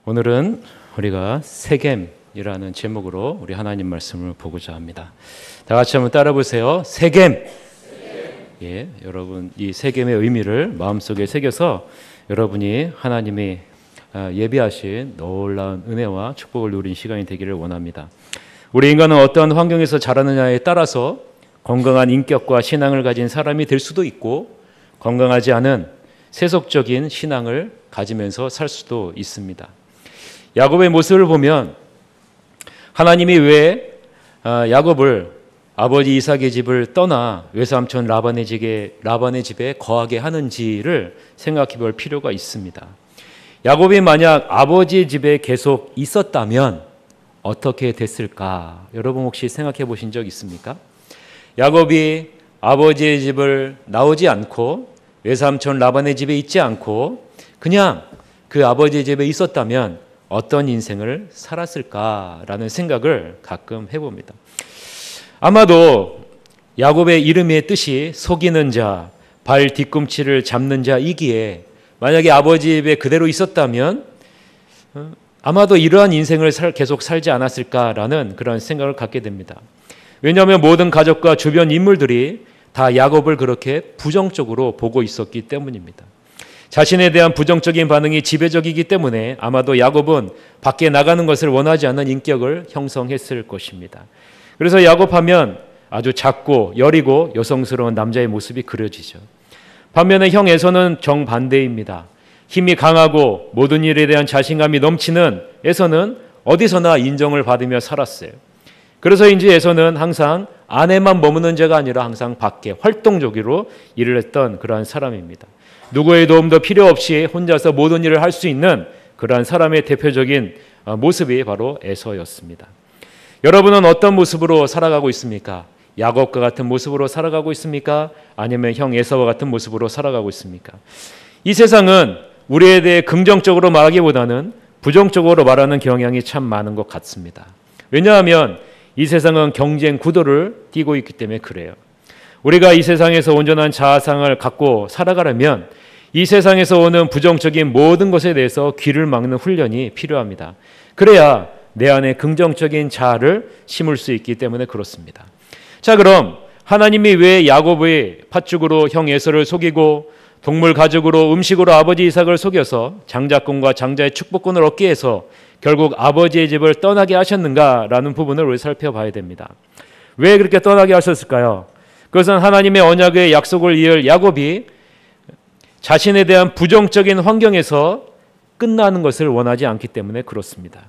오늘은 우리가 세겜이라는 제목으로 우리 하나님 말씀을 보고자 합니다. 다 같이 한번 따라 보세요. 세겜. 예, 여러분 이 세겜의 의미를 마음속에 새겨서 여러분이 하나님이 예비하신 놀라운 은혜와 축복을 누린 시간이 되기를 원합니다. 우리 인간은 어떠한 환경에서 자라느냐에 따라서 건강한 인격과 신앙을 가진 사람이 될 수도 있고 건강하지 않은 세속적인 신앙을 가지면서 살 수도 있습니다. 야곱의 모습을 보면 하나님이 왜 야곱을 아버지 이삭의 집을 떠나 외삼촌 라반의 집에 거하게 하는지를 생각해 볼 필요가 있습니다. 야곱이 만약 아버지의 집에 계속 있었다면 어떻게 됐을까? 여러분 혹시 생각해 보신 적 있습니까? 야곱이 아버지의 집을 나오지 않고 외삼촌 라반의 집에 있지 않고 그냥 그 아버지의 집에 있었다면 어떤 인생을 살았을까라는 생각을 가끔 해봅니다. 아마도 야곱의 이름의 뜻이 속이는 자, 발 뒤꿈치를 잡는 자이기에 만약에 아버지 집에 그대로 있었다면 아마도 이러한 인생을 계속 살지 않았을까라는 그런 생각을 갖게 됩니다. 왜냐하면 모든 가족과 주변 인물들이 다 야곱을 그렇게 부정적으로 보고 있었기 때문입니다. 자신에 대한 부정적인 반응이 지배적이기 때문에 아마도 야곱은 밖에 나가는 것을 원하지 않는 인격을 형성했을 것입니다. 그래서 야곱하면 아주 작고 여리고 여성스러운 남자의 모습이 그려지죠. 반면에 형 에서는 정반대입니다. 힘이 강하고 모든 일에 대한 자신감이 넘치는 에서는 어디서나 인정을 받으며 살았어요. 그래서인지 에서는 항상 안에만 머무는 자가 아니라 항상 밖에 활동적으로 일을 했던 그러한 사람입니다. 누구의 도움도 필요 없이 혼자서 모든 일을 할 수 있는 그러한 사람의 대표적인 모습이 바로 에서였습니다. 여러분은 어떤 모습으로 살아가고 있습니까? 야곱과 같은 모습으로 살아가고 있습니까? 아니면 형 에서와 같은 모습으로 살아가고 있습니까? 이 세상은 우리에 대해 긍정적으로 말하기보다는 부정적으로 말하는 경향이 참 많은 것 같습니다. 왜냐하면 이 세상은 경쟁 구도를 띠고 있기 때문에 그래요. 우리가 이 세상에서 온전한 자아상을 갖고 살아가려면 이 세상에서 오는 부정적인 모든 것에 대해서 귀를 막는 훈련이 필요합니다. 그래야 내 안에 긍정적인 자아를 심을 수 있기 때문에 그렇습니다. 자, 그럼 하나님이 왜 야곱의 팥죽으로 형 에서를 속이고 동물 가죽으로 음식으로 아버지 이삭을 속여서 장자권과 장자의 축복권을 얻게 해서 결국 아버지의 집을 떠나게 하셨는가라는 부분을 우리 살펴봐야 됩니다. 왜 그렇게 떠나게 하셨을까요? 그것은 하나님의 언약의 약속을 이을 야곱이 자신에 대한 부정적인 환경에서 끝나는 것을 원하지 않기 때문에 그렇습니다.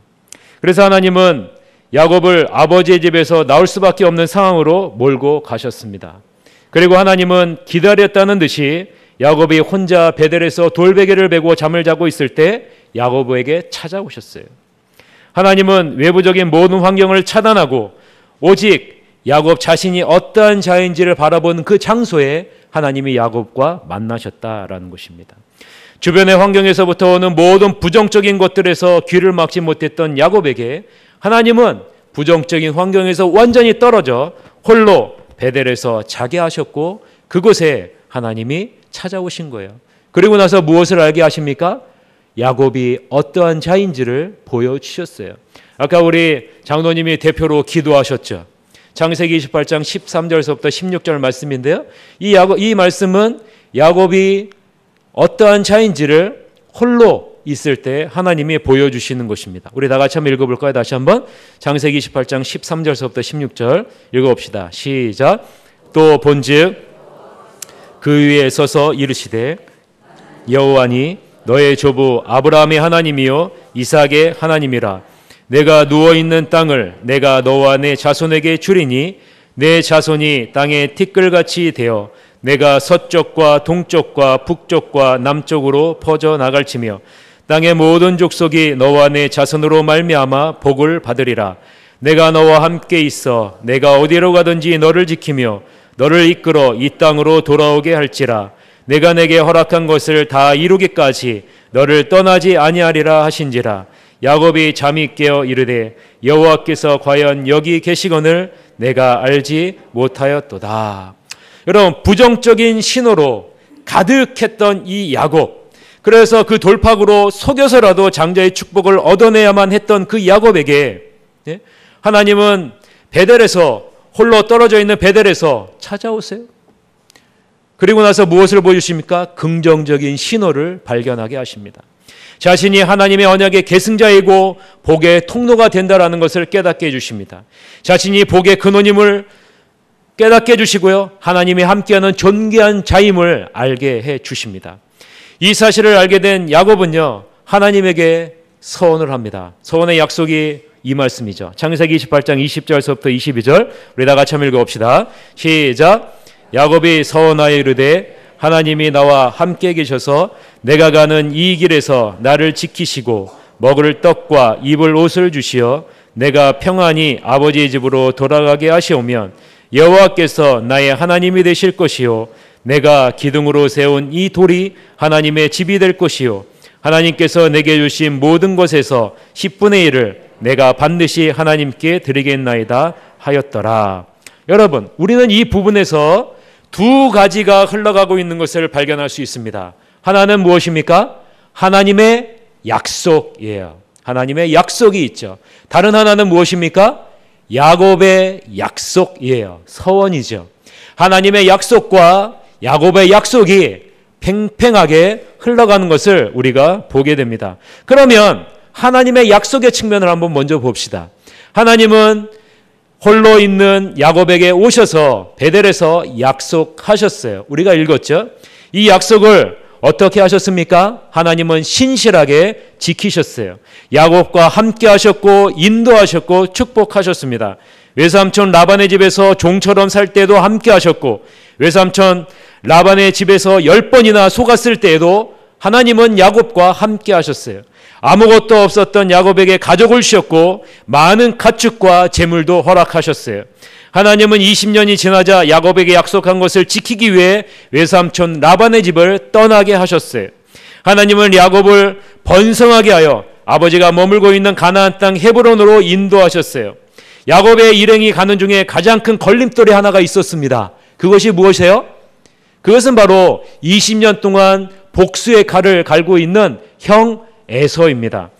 그래서 하나님은 야곱을 아버지의 집에서 나올 수밖에 없는 상황으로 몰고 가셨습니다. 그리고 하나님은 기다렸다는 듯이 야곱이 혼자 베델에서 돌베개를 베고 잠을 자고 있을 때 야곱에게 찾아오셨어요. 하나님은 외부적인 모든 환경을 차단하고 오직 야곱 자신이 어떠한 자인지를 바라본 그 장소에 하나님이 야곱과 만나셨다라는 것입니다. 주변의 환경에서부터 오는 모든 부정적인 것들에서 귀를 막지 못했던 야곱에게 하나님은 부정적인 환경에서 완전히 떨어져 홀로 베델에서 자게 하셨고 그곳에 하나님이 찾아오신 거예요. 그리고 나서 무엇을 알게 하십니까? 야곱이 어떠한 자인지를 보여주셨어요. 아까 우리 장로님이 대표로 기도하셨죠. 창세기 28장 13절서부터 16절 말씀인데요. 이 말씀은 야곱이 어떠한 자인지를 홀로 있을 때 하나님이 보여주시는 것입니다. 우리 다 같이 한번 읽어볼까요? 다시 한번 창세기 28장 13절서부터 16절 읽어봅시다. 시작. 또 본즉 그 위에 서서 이르시되 여호와니 너의 조부 아브라함의 하나님이요 이삭의 하나님이라. 내가 누워있는 땅을 내가 너와 내 자손에게 주리니 내 자손이 땅의 티끌같이 되어 내가 서쪽과 동쪽과 북쪽과 남쪽으로 퍼져나갈지며 땅의 모든 족속이 너와 내 자손으로 말미암아 복을 받으리라. 내가 너와 함께 있어 내가 어디로 가든지 너를 지키며 너를 이끌어 이 땅으로 돌아오게 할지라. 내가 내게 허락한 것을 다 이루기까지 너를 떠나지 아니하리라 하신지라. 야곱이 잠이 깨어 이르되 여호와께서 과연 여기 계시거늘 내가 알지 못하였도다. 여러분 부정적인 신호로 가득했던 이 야곱, 그래서 그 돌팍으로 속여서라도 장자의 축복을 얻어내야만 했던 그 야곱에게 하나님은 베델에서, 홀로 떨어져 있는 베델에서 찾아오세요. 그리고 나서 무엇을 보여주십니까? 긍정적인 신호를 발견하게 하십니다. 자신이 하나님의 언약의 계승자이고 복의 통로가 된다라는 것을 깨닫게 해주십니다. 자신이 복의 근원임을 깨닫게 해주시고요, 하나님이 함께하는 존귀한 자임을 알게 해주십니다. 이 사실을 알게 된 야곱은요, 하나님에게 서원을 합니다. 서원의 약속이 이 말씀이죠. 창세기 28장 20절서부터 22절 우리 다 같이 한번 읽어봅시다. 시작. 야곱이 서원하여 이르되 하나님이 나와 함께 계셔서 내가 가는 이 길에서 나를 지키시고 먹을 떡과 입을 옷을 주시어 내가 평안히 아버지의 집으로 돌아가게 하시오면 여호와께서 나의 하나님이 되실 것이요 내가 기둥으로 세운 이 돌이 하나님의 집이 될 것이요 하나님께서 내게 주신 모든 것에서 10분의 1을 내가 반드시 하나님께 드리겠나이다 하였더라. 여러분, 우리는 이 부분에서 두 가지가 흘러가고 있는 것을 발견할 수 있습니다. 하나는 무엇입니까? 하나님의 약속이에요. 하나님의 약속이 있죠. 다른 하나는 무엇입니까? 야곱의 약속이에요. 서원이죠. 하나님의 약속과 야곱의 약속이 팽팽하게 흘러가는 것을 우리가 보게 됩니다. 그러면 하나님의 약속의 측면을 한번 먼저 봅시다. 하나님은 홀로 있는 야곱에게 오셔서 베델에서 약속하셨어요. 우리가 읽었죠? 이 약속을 어떻게 하셨습니까? 하나님은 신실하게 지키셨어요. 야곱과 함께 하셨고 인도하셨고 축복하셨습니다. 외삼촌 라반의 집에서 종처럼 살 때도 함께 하셨고 외삼촌 라반의 집에서 10번이나 속았을 때에도 하나님은 야곱과 함께 하셨어요. 아무것도 없었던 야곱에게 가족을 주셨고 많은 가축과 재물도 허락하셨어요. 하나님은 20년이 지나자 야곱에게 약속한 것을 지키기 위해 외삼촌 라반의 집을 떠나게 하셨어요. 하나님은 야곱을 번성하게 하여 아버지가 머물고 있는 가나안 땅 헤브론으로 인도하셨어요. 야곱의 일행이 가는 중에 가장 큰 걸림돌이 하나가 있었습니다. 그것이 무엇이에요? 그것은 바로 20년 동안 복수의 칼을 갈고 있는 형 에서입니다.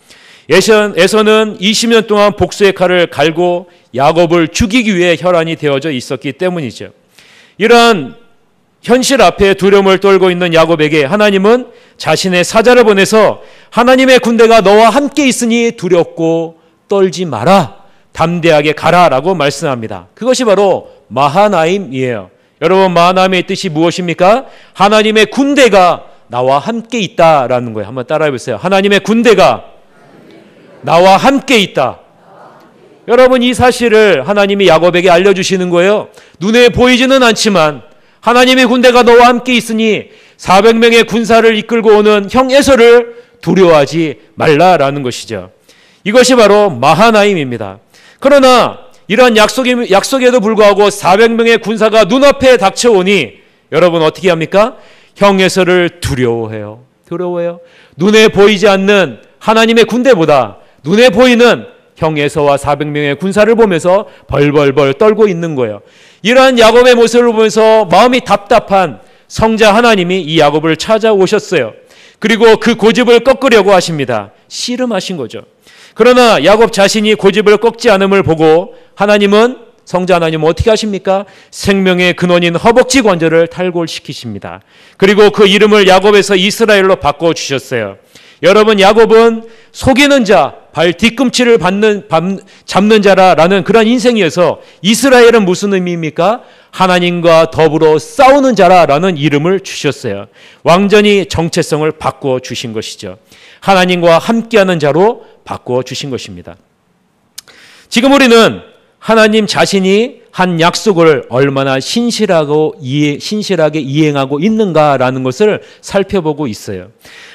에서는 20년 동안 복수의 칼을 갈고 야곱을 죽이기 위해 혈안이 되어져 있었기 때문이죠. 이러한 현실 앞에 두려움을 떨고 있는 야곱에게 하나님은 자신의 사자를 보내서 하나님의 군대가 너와 함께 있으니 두렵고 떨지 마라, 담대하게 가라라고 말씀합니다. 그것이 바로 마하나임이에요. 여러분, 마하나임의 뜻이 무엇입니까? 하나님의 군대가 나와 함께 있다라는 거예요. 한번 따라해 보세요. 하나님의 군대가 나와 함께 있다. 여러분, 이 사실을 하나님이 야곱에게 알려주시는 거예요. 눈에 보이지는 않지만 하나님의 군대가 너와 함께 있으니 400명의 군사를 이끌고 오는 형 에서를 두려워하지 말라라는 것이죠. 이것이 바로 마하나임입니다. 그러나 이러한 약속에도 불구하고 400명의 군사가 눈앞에 닥쳐오니 여러분 어떻게 합니까? 형 에서를 두려워해요. 눈에 보이지 않는 하나님의 군대보다 눈에 보이는 형 에서와 400명의 군사를 보면서 벌벌벌 떨고 있는 거예요. 이러한 야곱의 모습을 보면서 마음이 답답한 성자 하나님이 이 야곱을 찾아오셨어요. 그리고 그 고집을 꺾으려고 하십니다. 씨름하신 거죠. 그러나 야곱 자신이 고집을 꺾지 않음을 보고 하나님은, 성자 하나님은 어떻게 하십니까? 생명의 근원인 허벅지 관절을 탈골시키십니다. 그리고 그 이름을 야곱에서 이스라엘로 바꿔주셨어요. 여러분, 야곱은 속이는 자, 발 뒤꿈치를 잡는 자라는 그런 인생이어서 이스라엘은 무슨 의미입니까? 하나님과 더불어 싸우는 자라는 이름을 주셨어요. 완전히 정체성을 바꿔주신 것이죠. 하나님과 함께하는 자로 바꿔주신 것입니다. 지금 우리는 하나님 자신이 한 약속을 얼마나 신실하게 이행하고 있는가라는 것을 살펴보고 있어요.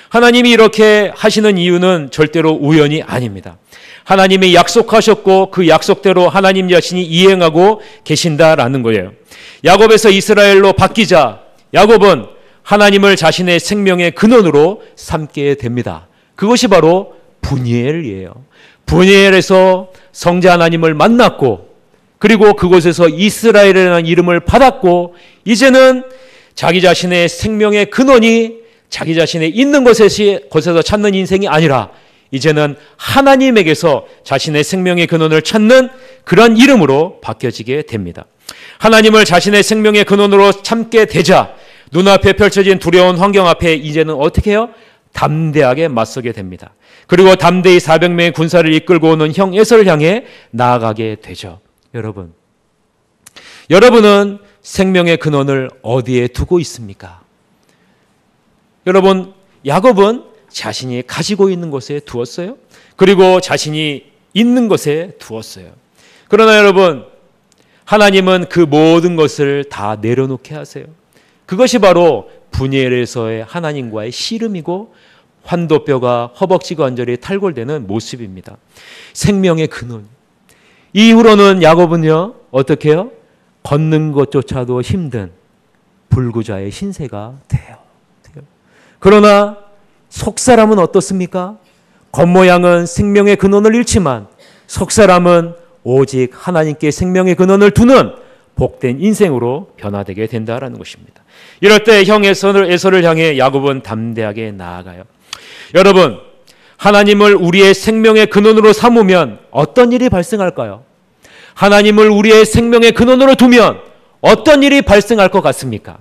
하나님이 이렇게 하시는 이유는 절대로 우연이 아닙니다. 하나님이 약속하셨고 그 약속대로 하나님 자신이 이행하고 계신다라는 거예요. 야곱에서 이스라엘로 바뀌자 야곱은 하나님을 자신의 생명의 근원으로 삼게 됩니다. 그것이 바로 브니엘이에요. 브니엘에서 성자 하나님을 만났고 그리고 그곳에서 이스라엘이라는 이름을 받았고 이제는 자기 자신의 생명의 근원이 자기 자신의 있는 곳에서 찾는 인생이 아니라 이제는 하나님에게서 자신의 생명의 근원을 찾는 그런 이름으로 바뀌어지게 됩니다. 하나님을 자신의 생명의 근원으로 참게 되자 눈앞에 펼쳐진 두려운 환경 앞에 이제는 어떻게 해요? 담대하게 맞서게 됩니다. 그리고 담대히 400명의 군사를 이끌고 오는 형 에서를 향해 나아가게 되죠. 여러분은 생명의 근원을 어디에 두고 있습니까? 여러분, 야곱은 자신이 가지고 있는 곳에 두었어요. 그리고 자신이 있는 곳에 두었어요. 그러나 여러분, 하나님은 그 모든 것을 다 내려놓게 하세요. 그것이 바로 분열에서의 하나님과의 씨름이고 환도뼈가 허벅지가 완전히 탈골되는 모습입니다. 생명의 근원. 이후로는 야곱은요, 어떻게 해요? 걷는 것조차도 힘든 불구자의 신세가 돼요. 그러나 속사람은 어떻습니까? 겉모양은 생명의 근원을 잃지만 속사람은 오직 하나님께 생명의 근원을 두는 복된 인생으로 변화되게 된다라는 것입니다. 이럴 때 형 에서를 향해 야곱은 담대하게 나아가요. 여러분, 하나님을 우리의 생명의 근원으로 삼으면 어떤 일이 발생할까요? 하나님을 우리의 생명의 근원으로 두면 어떤 일이 발생할 것 같습니까?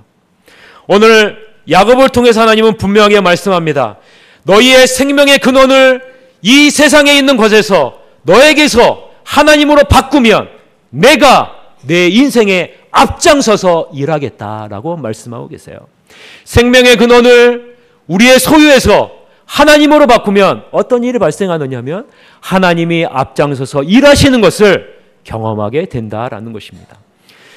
오늘 야곱을 통해서 하나님은 분명하게 말씀합니다. 너희의 생명의 근원을 이 세상에 있는 것에서 너에게서 하나님으로 바꾸면 내가 내 인생에 앞장서서 일하겠다라고 말씀하고 계세요. 생명의 근원을 우리의 소유에서 하나님으로 바꾸면 어떤 일이 발생하느냐면 하나님이 앞장서서 일하시는 것을 경험하게 된다라는 것입니다.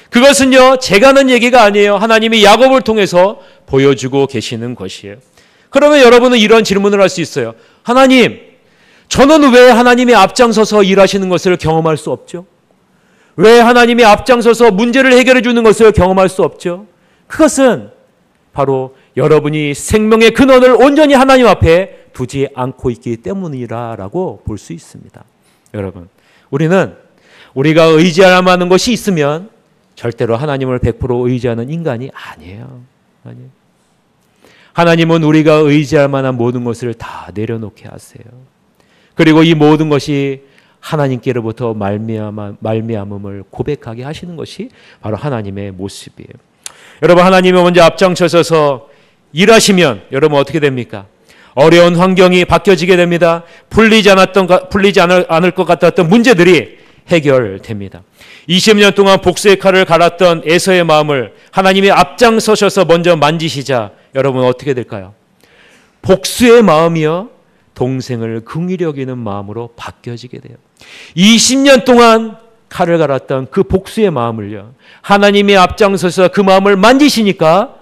그것은요, 제가 하는 얘기가 아니에요. 하나님이 야곱을 통해서 보여주고 계시는 것이에요. 그러면 여러분은 이런 질문을 할 수 있어요. 하나님, 저는 왜 하나님이 앞장서서 일하시는 것을 경험할 수 없죠? 왜 하나님이 앞장서서 문제를 해결해 주는 것을 경험할 수 없죠? 그것은 바로 여러분이 생명의 근원을 온전히 하나님 앞에 두지 않고 있기 때문이라고 볼 수 있습니다. 여러분, 우리가 의지할 만한 것이 있으면 절대로 하나님을 100% 의지하는 인간이 아니에요. 하나님은 우리가 의지할 만한 모든 것을 다 내려놓게 하세요. 그리고 이 모든 것이 하나님께로부터 말미암음을 고백하게 하시는 것이 바로 하나님의 모습이에요. 여러분, 하나님이 먼저 앞장서서 일하시면 여러분 어떻게 됩니까? 어려운 환경이 바뀌어지게 됩니다. 풀리지 않을 것 같았던 문제들이 해결됩니다. 20년 동안 복수의 칼을 갈았던 에서의 마음을 하나님이 앞장서셔서 먼저 만지시자 여러분 어떻게 될까요? 복수의 마음이요, 동생을 긍휼히 여기는 마음으로 바뀌어지게 돼요. 20년 동안 칼을 갈았던 그 복수의 마음을요, 하나님이 앞장서서 그 마음을 만지시니까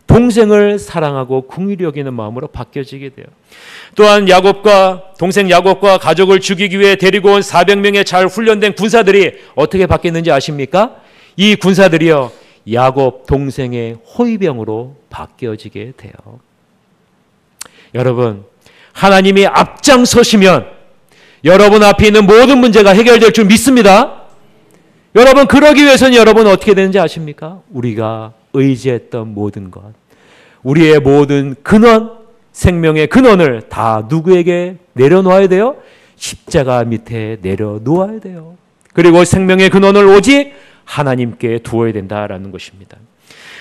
동생을 사랑하고 긍휼히 여기는 마음으로 바뀌어지게 돼요. 또한 동생 야곱과 가족을 죽이기 위해 데리고 온 400명의 잘 훈련된 군사들이 어떻게 바뀌었는지 아십니까? 이 군사들이요, 야곱 동생의 호위병으로 바뀌어지게 돼요. 여러분, 하나님이 앞장서시면 여러분 앞에 있는 모든 문제가 해결될 줄 믿습니다. 여러분, 그러기 위해서는 여러분 어떻게 되는지 아십니까? 우리가 의지했던 모든 것, 우리의 모든 근원, 생명의 근원을 다 누구에게 내려놓아야 돼요? 십자가 밑에 내려놓아야 돼요. 그리고 생명의 근원을 오직 하나님께 두어야 된다라는 것입니다.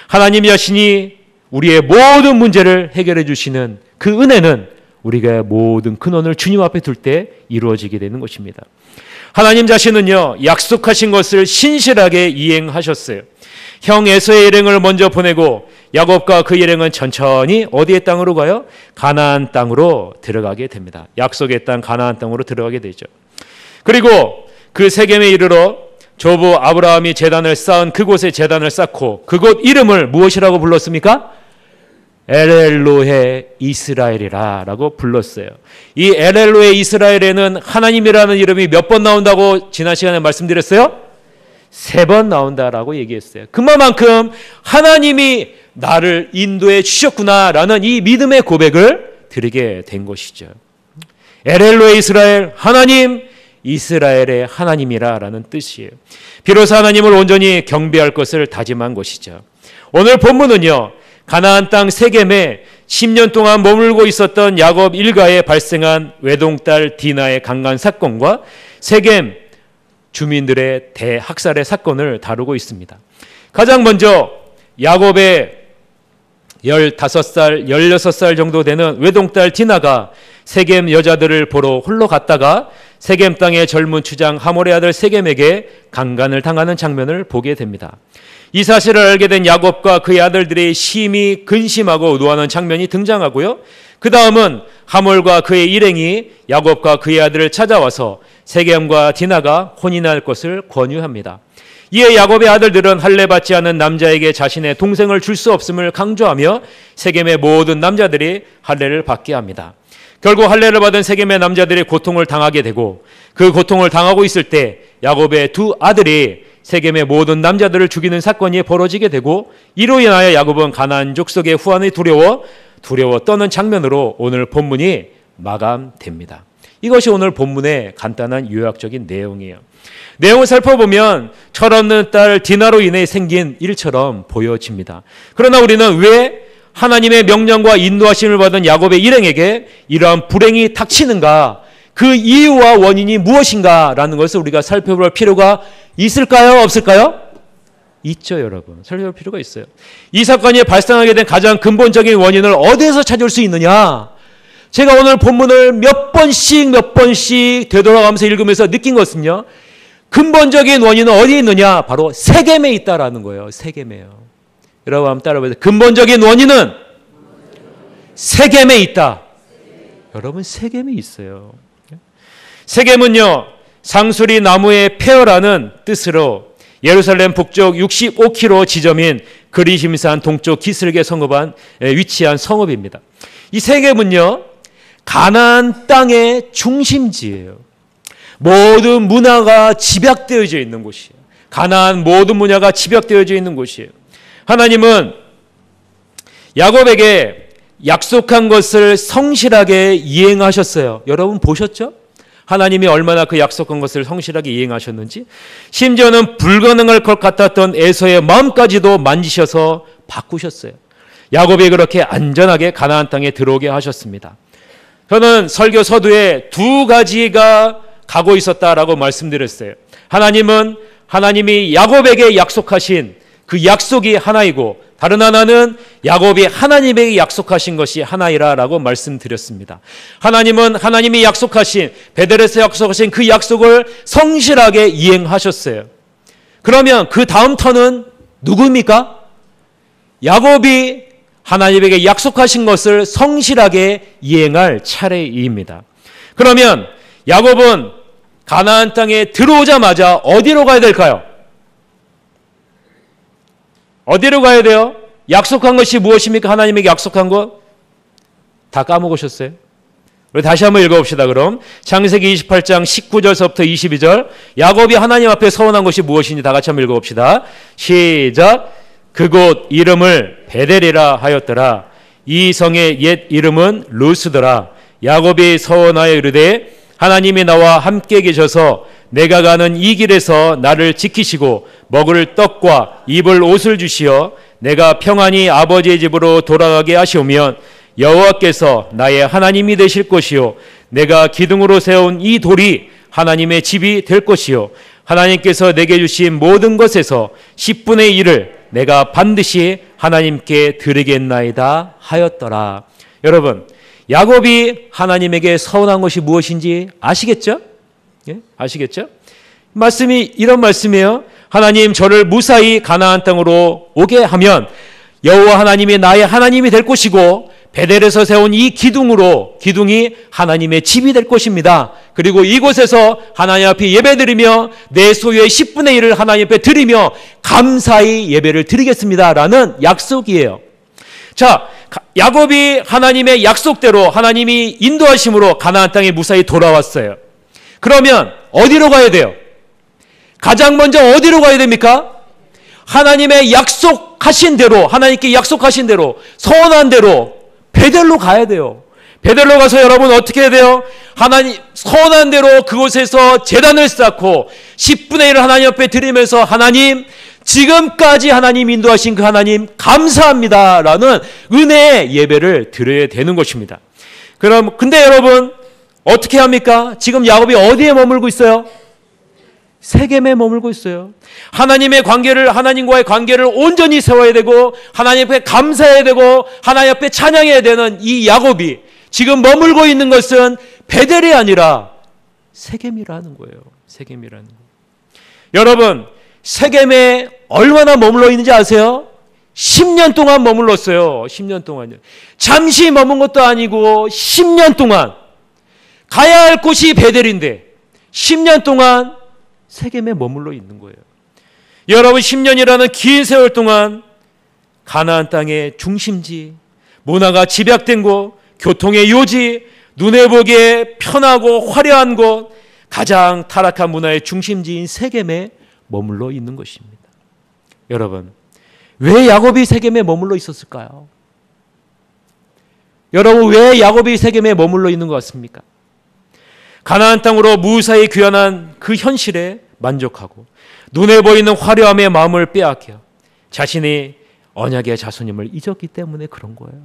하나님 자신이 우리의 모든 문제를 해결해 주시는 그 은혜는 우리가 모든 근원을 주님 앞에 둘 때 이루어지게 되는 것입니다. 하나님 자신은요, 약속하신 것을 신실하게 이행하셨어요. 형 에서의 일행을 먼저 보내고 야곱과 그 일행은 천천히 어디의 땅으로 가요? 가나안 땅으로 들어가게 됩니다. 약속의 땅 가나안 땅으로 들어가게 되죠. 그리고 그 세겜에 이르러 조부 아브라함이 제단을 쌓은 그곳에 제단을 쌓고 그곳 이름을 무엇이라고 불렀습니까? 엘엘로헤 이스라엘이라 라고 불렀어요. 이 엘엘로헤 이스라엘에는 하나님이라는 이름이 몇 번 나온다고 지난 시간에 말씀드렸어요? 3번 나온다라고 얘기했어요. 그만큼 하나님이 나를 인도해 주셨구나라는 이 믿음의 고백을 드리게 된 것이죠. 엘엘로헤 이스라엘, 하나님, 이스라엘의 하나님이라라는 뜻이에요. 비로소 하나님을 온전히 경배할 것을 다짐한 것이죠. 오늘 본문은요, 가나안 땅 세겜에 10년 동안 머물고 있었던 야곱 일가에 발생한 외동딸 디나의 강간 사건과 세겜 주민들의 대학살의 사건을 다루고 있습니다. 가장 먼저 야곱의 15살, 16살 정도 되는 외동딸 디나가 세겜 여자들을 보러 홀로 갔다가 세겜 땅의 젊은 추장 하몰의 아들 세겜에게 강간을 당하는 장면을 보게 됩니다. 이 사실을 알게 된 야곱과 그의 아들들이 심히 근심하고 노하는 장면이 등장하고요. 그 다음은 하몰과 그의 일행이 야곱과 그의 아들을 찾아와서 세겜과 디나가 혼인할 것을 권유합니다. 이에 야곱의 아들들은 할례받지 않은 남자에게 자신의 동생을 줄 수 없음을 강조하며 세겜의 모든 남자들이 할례를 받게 합니다. 결국 할례를 받은 세겜의 남자들이 고통을 당하게 되고 그 고통을 당하고 있을 때 야곱의 두 아들이 세겜의 모든 남자들을 죽이는 사건이 벌어지게 되고 이로 인하여 야곱은 가나안 족속의 후환이 두려워 떠는 장면으로 오늘 본문이 마감됩니다. 이것이 오늘 본문의 간단한 요약적인 내용이에요. 내용을 살펴보면 철없는 딸 디나로 인해 생긴 일처럼 보여집니다. 그러나 우리는 왜 하나님의 명령과 인도하심을 받은 야곱의 일행에게 이러한 불행이 닥치는가, 그 이유와 원인이 무엇인가라는 것을 우리가 살펴볼 필요가 있을까요? 없을까요? 있죠, 여러분. 살펴볼 필요가 있어요. 이 사건이 발생하게 된 가장 근본적인 원인을 어디에서 찾을 수 있느냐? 제가 오늘 본문을 몇 번씩 되돌아가면서 읽으면서 느낀 것은요, 근본적인 원인은 어디에 있느냐? 바로 세겜에 있다라는 거예요. 세겜에요. 여러분 한번 따라해보세요. 근본적인 원인은 세겜에 있다. 여러분, 세겜에 있어요. 세겜은요, 상수리 나무의 폐허라는 뜻으로 예루살렘 북쪽 65km 지점인 그리심산 동쪽 기슭에 위치한 성읍입니다. 이 세겜은요, 가나안 땅의 중심지예요. 모든 문화가 집약되어져 있는 곳이에요. 가나안 모든 문화가 집약되어져 있는 곳이에요. 하나님은 야곱에게 약속한 것을 성실하게 이행하셨어요. 여러분 보셨죠? 하나님이 얼마나 그 약속한 것을 성실하게 이행하셨는지. 심지어는 불가능할 것 같았던 에서의 마음까지도 만지셔서 바꾸셨어요. 야곱이 그렇게 안전하게 가나안 땅에 들어오게 하셨습니다. 저는 설교 서두에 두 가지가 가고 있었다라고 말씀드렸어요. 하나님이 야곱에게 약속하신 그 약속이 하나이고, 다른 하나는 야곱이 하나님에게 약속하신 것이 하나이라라고 말씀드렸습니다. 하나님은 하나님이 약속하신, 베델에서 약속하신 그 약속을 성실하게 이행하셨어요. 그러면 그 다음 턴은 누구입니까? 야곱이 하나님에게 약속하신 것을 성실하게 이행할 차례입니다. 그러면 야곱은 가나안 땅에 들어오자마자 어디로 가야 될까요? 어디로 가야 돼요? 약속한 것이 무엇입니까? 하나님에게 약속한 것? 다 까먹으셨어요? 우리 다시 한번 읽어봅시다. 그럼 창세기 28장 19절서부터 22절, 야곱이 하나님 앞에 서원한 것이 무엇인지 다 같이 한번 읽어봅시다. 시작. 그곳 이름을 베델이라 하였더라. 이 성의 옛 이름은 루스더라. 야곱이 서원하여 이르되 하나님이 나와 함께 계셔서 내가 가는 이 길에서 나를 지키시고 먹을 떡과 입을 옷을 주시어 내가 평안히 아버지의 집으로 돌아가게 하시오면 여호와께서 나의 하나님이 되실 것이요 내가 기둥으로 세운 이 돌이 하나님의 집이 될 것이요 하나님께서 내게 주신 모든 것에서 10분의 1을 내가 반드시 하나님께 드리겠나이다 하였더라. 여러분, 야곱이 하나님에게 서원한 것이 무엇인지 아시겠죠? 예? 아시겠죠? 말씀이 이런 말씀이에요. 하나님, 저를 무사히 가나안 땅으로 오게 하면 여호와 하나님이 나의 하나님이 될 것이고 베델에서 세운 이 기둥이 하나님의 집이 될 것입니다. 그리고 이곳에서 하나님 앞에 예배드리며 내 소유의 10분의 1을 하나님 앞에 드리며 감사히 예배를 드리겠습니다 라는 약속이에요. 자, 야곱이 하나님의 약속대로 하나님이 인도하심으로 가나안 땅에 무사히 돌아왔어요. 그러면 어디로 가야 돼요? 가장 먼저 어디로 가야 됩니까? 하나님의 약속하신 대로, 하나님께 약속하신 대로, 서원한 대로 베델로 가야 돼요. 베델로 가서 여러분 어떻게 해야 돼요? 하나님 서원한 대로 그곳에서 제단을 쌓고 10분의 1을 하나님 앞에 드리면서 하나님, 지금까지 하나님 인도하신 그 하나님 감사합니다라는 은혜의 예배를 드려야 되는 것입니다. 근데 여러분 어떻게 합니까? 지금 야곱이 어디에 머물고 있어요? 세겜에 머물고 있어요. 하나님과의 관계를 온전히 세워야 되고 하나님 앞에 감사해야 되고 하나님 앞에 찬양해야 되는 이 야곱이 지금 머물고 있는 것은 베델이 아니라 세겜이라는 거예요. 세겜이라는 거예요. 여러분, 세겜에 얼마나 머물러 있는지 아세요? 10년 동안 머물렀어요. 10년 동안요. 잠시 머문 것도 아니고 10년 동안 가야 할 곳이 베델인데 10년 동안 세겜에 머물러 있는 거예요. 여러분 10년이라는 긴 세월 동안 가나안 땅의 중심지, 문화가 집약된 곳, 교통의 요지, 눈에 보기에 편하고 화려한 곳, 가장 타락한 문화의 중심지인 세겜에 머물러 있는 것입니다. 여러분, 왜 야곱이 세겜에 머물러 있었을까요? 여러분, 왜 야곱이 세겜에 머물러 있는 것 같습니까? 가나안 땅으로 무사히 귀환한 그 현실에 만족하고 눈에 보이는 화려함의 마음을 빼앗겨 자신이 언약의 자손임을 잊었기 때문에 그런 거예요.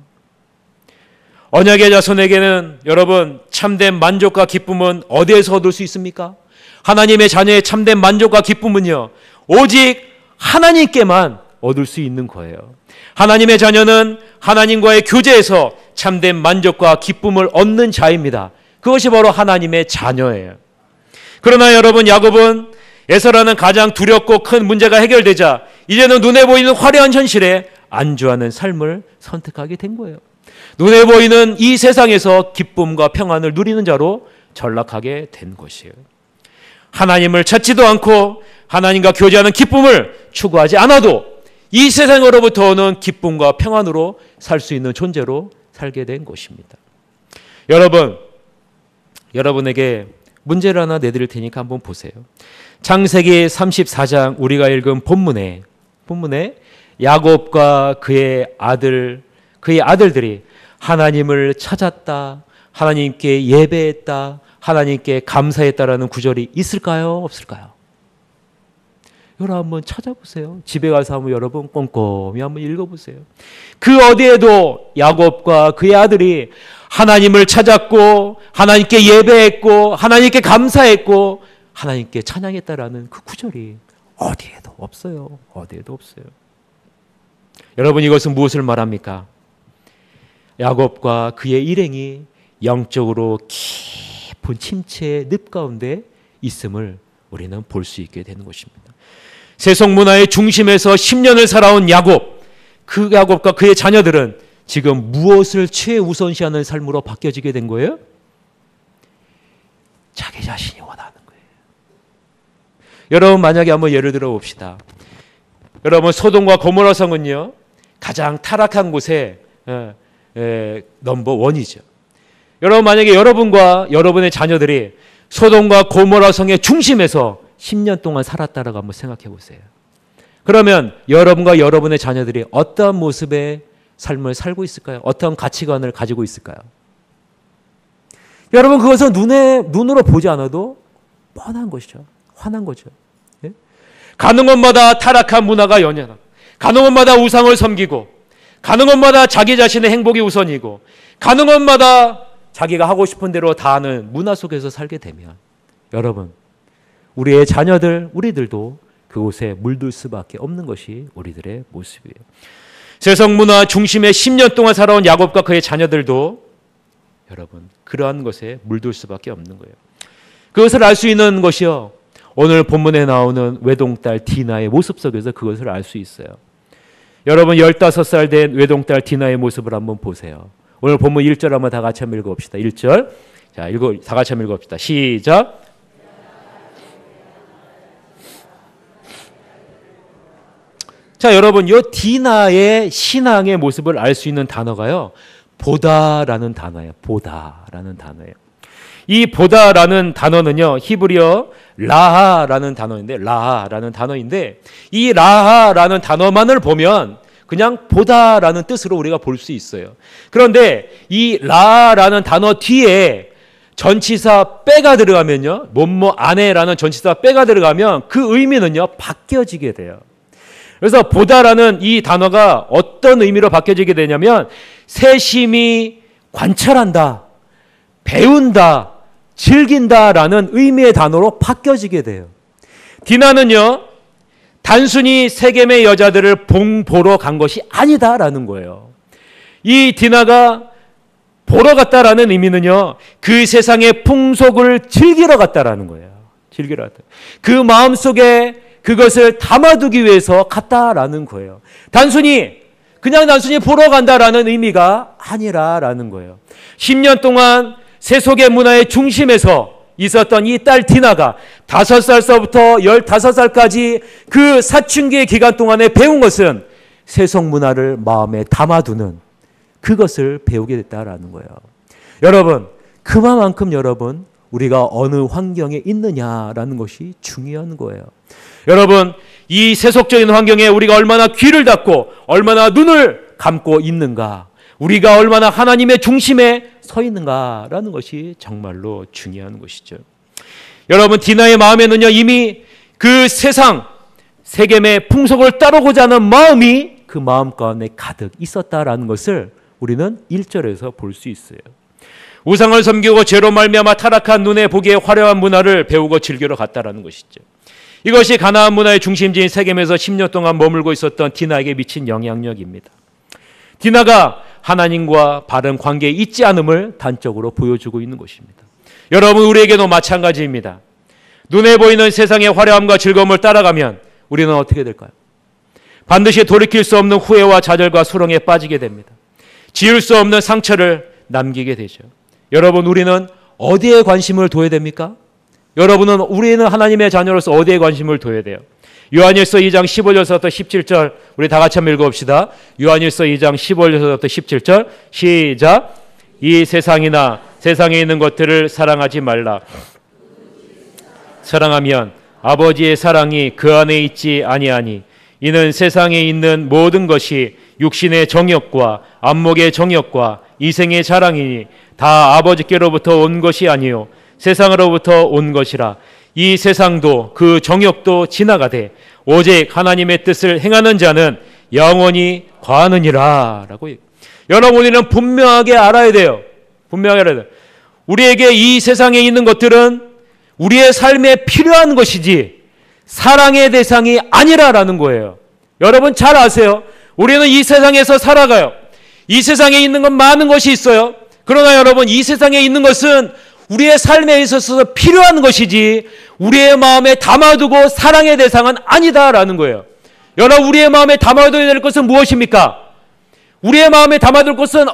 언약의 자손에게는 여러분 참된 만족과 기쁨은 어디에서 얻을 수 있습니까? 하나님의 자녀의 참된 만족과 기쁨은요 오직 하나님께만 얻을 수 있는 거예요. 하나님의 자녀는 하나님과의 교제에서 참된 만족과 기쁨을 얻는 자입니다. 그것이 바로 하나님의 자녀예요. 그러나 여러분 야곱은 에서라는 가장 두렵고 큰 문제가 해결되자 이제는 눈에 보이는 화려한 현실에 안주하는 삶을 선택하게 된 거예요. 눈에 보이는 이 세상에서 기쁨과 평안을 누리는 자로 전락하게 된 것이에요. 하나님을 찾지도 않고 하나님과 교제하는 기쁨을 추구하지 않아도 이 세상으로부터 오는 기쁨과 평안으로 살 수 있는 존재로 살게 된 것입니다. 여러분에게 문제를 하나 내드릴 테니까 한번 보세요. 창세기 34장 우리가 읽은 본문에 야곱과 그의 아들들이 하나님을 찾았다, 하나님께 예배했다, 하나님께 감사했다라는 구절이 있을까요? 없을까요? 여러분 한번 찾아보세요. 집에 가서 한번 여러분 꼼꼼히 한번 읽어보세요. 그 어디에도 야곱과 그의 아들이 하나님을 찾았고 하나님께 예배했고 하나님께 감사했고 하나님께 찬양했다라는 그 구절이 어디에도 없어요. 어디에도 없어요. 여러분 이것은 무엇을 말합니까? 야곱과 그의 일행이 영적으로 깊은 침체의 늪 가운데 있음을 우리는 볼 수 있게 되는 것입니다. 세속 문화의 중심에서 10년을 살아온 그 야곱과 그의 자녀들은 지금 무엇을 최우선시하는 삶으로 바뀌어지게 된 거예요? 자기 자신이 원하는 거예요. 여러분 만약에 한번 예를 들어 봅시다. 여러분 소돔과 고모라 성은요 가장 타락한 곳에 넘버 원이죠. 여러분 만약에 여러분과 여러분의 자녀들이 소돔과 고모라 성의 중심에서 10년 동안 살았다라고 한번 생각해 보세요. 그러면 여러분과 여러분의 자녀들이 어떠한 모습의 삶을 살고 있을까요? 어떤 가치관을 가지고 있을까요? 여러분 그것은 눈으로 보지 않아도 뻔한 것이죠. 화난 거죠. 예? 가는 곳마다 타락한 문화가 연연하고 가는 곳마다 우상을 섬기고 가는 곳마다 자기 자신의 행복이 우선이고 가는 곳마다 자기가 하고 싶은 대로 다 하는 문화 속에서 살게 되면 여러분 우리의 자녀들, 우리들도 그곳에 물들 수밖에 없는 것이 우리들의 모습이에요. 세상 문화 중심에 10년 동안 살아온 야곱과 그의 자녀들도 여러분 그러한 것에 물들 수밖에 없는 거예요. 그것을 알 수 있는 것이요. 오늘 본문에 나오는 외동딸 디나의 모습 속에서 그것을 알 수 있어요. 여러분 15살 된 외동딸 디나의 모습을 한번 보세요. 오늘 본문 1절 한번 다 같이 한번 읽어봅시다. 1절. 자, 다 같이 한번 읽어봅시다. 시작. 자, 여러분, 이 디나의 신앙의 모습을 알 수 있는 단어가요, 보다라는 단어예요. 보다라는 단어예요. 이 보다라는 단어는요, 히브리어 라하라는 단어인데, 이 라하라는 단어만을 보면 그냥 보다라는 뜻으로 우리가 볼 수 있어요. 그런데 이 라하라는 단어 뒤에 전치사 빼가 들어가면요, 뭐뭐 안에라는 전치사 빼가 들어가면 그 의미는요, 바뀌어지게 돼요. 그래서 보다라는 이 단어가 어떤 의미로 바뀌어지게 되냐면 세심히 관찰한다, 배운다, 즐긴다라는 의미의 단어로 바뀌어지게 돼요. 디나는요, 단순히 세겜의 여자들을 보러 간 것이 아니다라는 거예요. 이 디나가 보러 갔다라는 의미는요, 그 세상의 풍속을 즐기러 갔다라는 거예요. 즐기러 갔다. 그 마음속에 그것을 담아두기 위해서 갔다라는 거예요. 그냥 단순히 보러 간다라는 의미가 아니라라는 거예요. 10년 동안 세속의 문화의 중심에서 있었던 이 딸 디나가 5살서부터 15살까지 그 사춘기의 기간 동안에 배운 것은 세속 문화를 마음에 담아두는 그것을 배우게 됐다라는 거예요. 여러분, 그만큼 여러분 우리가 어느 환경에 있느냐라는 것이 중요한 거예요. 여러분, 이 세속적인 환경에 우리가 얼마나 귀를 닫고 얼마나 눈을 감고 있는가, 우리가 얼마나 하나님의 중심에 서 있는가라는 것이 정말로 중요한 것이죠. 여러분, 디나의 마음에는요, 이미 그 세겜의 풍속을 따르고자 하는 마음이 그 마음 가운데 가득 있었다라는 것을 우리는 1절에서 볼 수 있어요. 우상을 섬기고 죄로 말미암아 타락한 눈에 보기에 화려한 문화를 배우고 즐기러 갔다라는 것이죠. 이것이 가나안 문화의 중심지인 세겜에서 10년 동안 머물고 있었던 디나에게 미친 영향력입니다. 디나가 하나님과 바른 관계에 있지 않음을 단적으로 보여주고 있는 것입니다. 여러분, 우리에게도 마찬가지입니다. 눈에 보이는 세상의 화려함과 즐거움을 따라가면 우리는 어떻게 될까요? 반드시 돌이킬 수 없는 후회와 좌절과 수렁에 빠지게 됩니다. 지울 수 없는 상처를 남기게 되죠. 여러분, 우리는 어디에 관심을 둬야 됩니까? 우리는 하나님의 자녀로서 어디에 관심을 둬야 돼요? 요한일서 2장 15절부터 17절 우리 다 같이 한번 읽어봅시다. 요한일서 2장 15절부터 17절 시작. 이 세상이나 세상에 있는 것들을 사랑하지 말라. 사랑하면 아버지의 사랑이 그 안에 있지 아니하니 이는 세상에 있는 모든 것이 육신의 정욕과 안목의 정욕과 이생의 자랑이니 다 아버지께로부터 온 것이 아니요 세상으로부터 온 것이라. 이 세상도 그 정욕도 지나가되 오직 하나님의 뜻을 행하는 자는 영원히 거하느니라 라고. 여러분, 우리는 분명하게 알아야 돼요. 우리에게 이 세상에 있는 것들은 우리의 삶에 필요한 것이지 사랑의 대상이 아니라라는 거예요. 여러분 잘 아세요. 우리는 이 세상에서 살아가요. 이 세상에 있는 건 많은 것이 있어요. 그러나 여러분, 이 세상에 있는 것은 우리의 삶에 있어서 필요한 것이지 우리의 마음에 담아두고 사랑의 대상은 아니다라는 거예요. 여러분, 우리의 마음에 담아둬야 될 것은 무엇입니까? 우리의 마음에 담아둘 것은